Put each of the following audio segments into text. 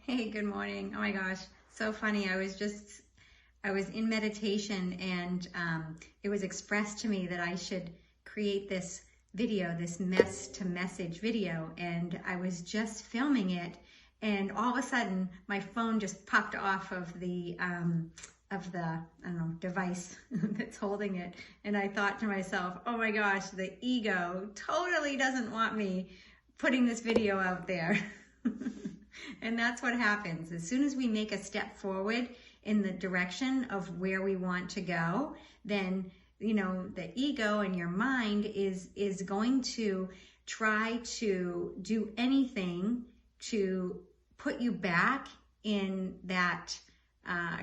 Hey, good morning. Oh my gosh, so funny. I was in meditation and it was expressed to me that I should create this video, this mess to message video. And I was just filming it. And all of a sudden my phone just popped off of the, I don't know, device that's holding it. And I thought to myself, oh my gosh, the ego totally doesn't want me putting this video out there. And that's what happens. As soon as we make a step forward in the direction of where we want to go, then, the ego and your mind is going to try to do anything to put you back in that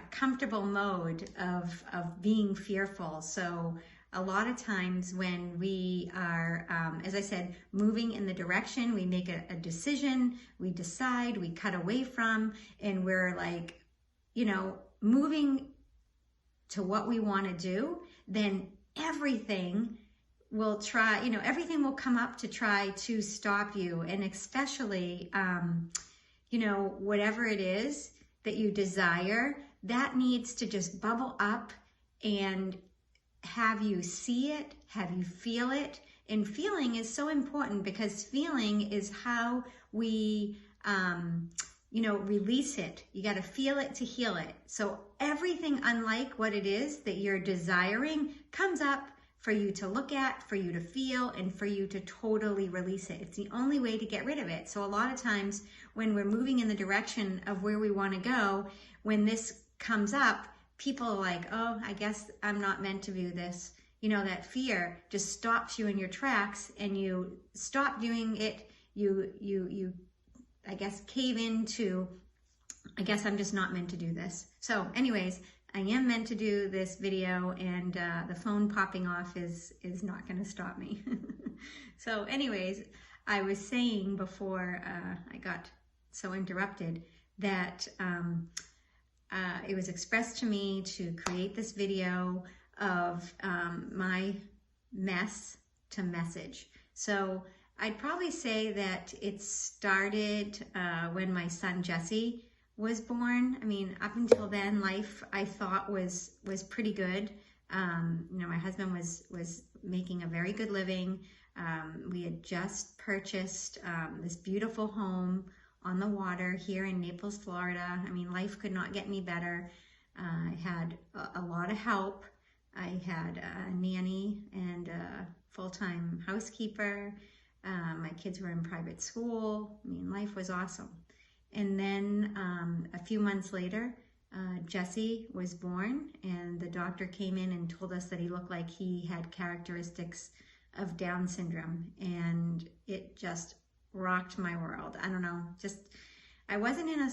comfortable mode of being fearful. So a lot of times when we are, as I said, moving in the direction, we make a decision, we decide, we cut away from, and we're like, moving to what we want to do, then everything will try, everything will come up to try to stop you. And especially, whatever it is that you desire, that needs to just bubble up and have you see it, have you feel it. And feeling is so important because feeling is how we, release it. You got to feel it to heal it. So everything unlike what it is that you're desiring comes up for you to look at, for you to feel, and for you to totally release it. It's the only way to get rid of it. So a lot of times when we're moving in the direction of where we want to go, when this comes up, people are like, oh, I guess I'm not meant to do this. That fear just stops you in your tracks and you stop doing it. You I guess, cave into, I guess I'm just not meant to do this. So anyways, I am meant to do this video, and the phone popping off is not going to stop me. So anyways, I was saying before I got so interrupted that it was expressed to me to create this video of my mess to message. So I'd probably say that it started when my son Jesse was born. I mean, up until then, life I thought was pretty good. My husband was making a very good living. We had just purchased this beautiful home on the water here in Naples, Florida. I mean, life could not get any better. I had a lot of help. I had a nanny and a full-time housekeeper. My kids were in private school. I mean, life was awesome. And then a few months later, Jesse was born, and the doctor came in and told us that he looked like he had characteristics of Down syndrome, and it just rocked my world. I don't know, I wasn't in a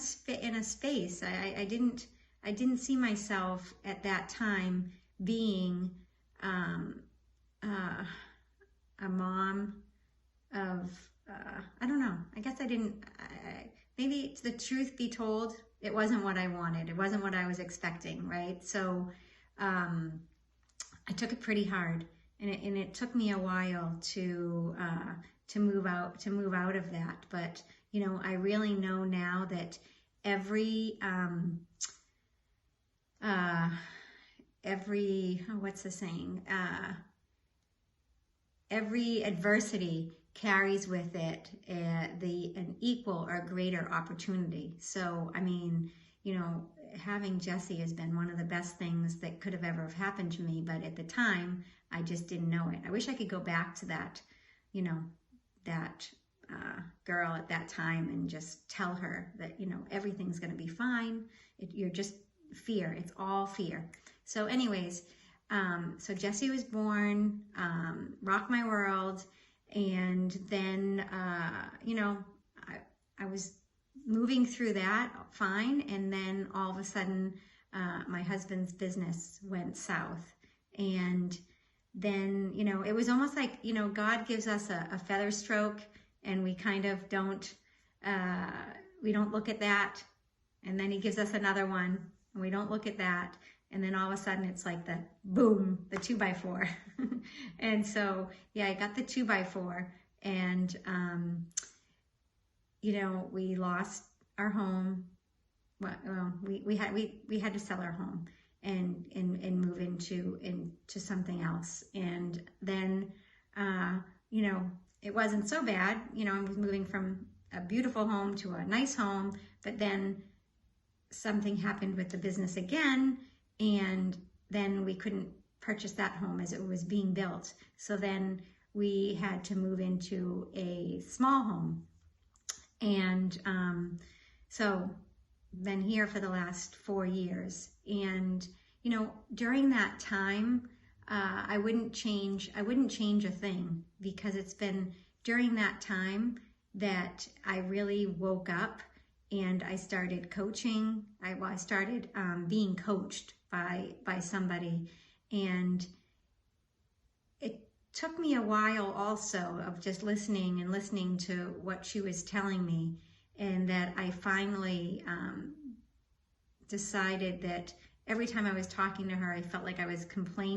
space. I didn't see myself at that time being a mom of, I don't know, I guess I didn't, maybe the truth be told, it wasn't what I wanted. It wasn't what I was expecting, right? So I took it pretty hard, and it took me a while to move out of that. But, I really know now that every, what's the saying? Every adversity carries with it an equal or greater opportunity. So, I mean, having Jesse has been one of the best things that could have ever happened to me. But at the time, I just didn't know it. I wish I could go back to that, that girl at that time and just tell her that, everything's going to be fine. You're just fear. It's all fear. So anyways, so Jesse was born, rocked my world. And then, I was moving through that fine. And then all of a sudden, my husband's business went south. And then, it was almost like, God gives us a feather stroke, and we kind of we don't look at that. And then he gives us another one, and we don't look at that. And then all of a sudden it's like the boom, the 2x4. And so, yeah, I got the 2x4, and, we lost our home. we had to sell our home and move into something else. And then, you know, it wasn't so bad. You know, I was moving from a beautiful home to a nice home, but then something happened with the business again, and then we couldn't purchase that home as it was being built. So then we had to move into a small home. And so been here for the last 4 years. And, you know, during that time, I wouldn't change a thing, because it's been during that time that I really woke up and I started coaching. I started being coached by somebody, and it took me a while also of just listening to what she was telling me, and that I finally decided that every time I was talking to her, I felt like I was complaining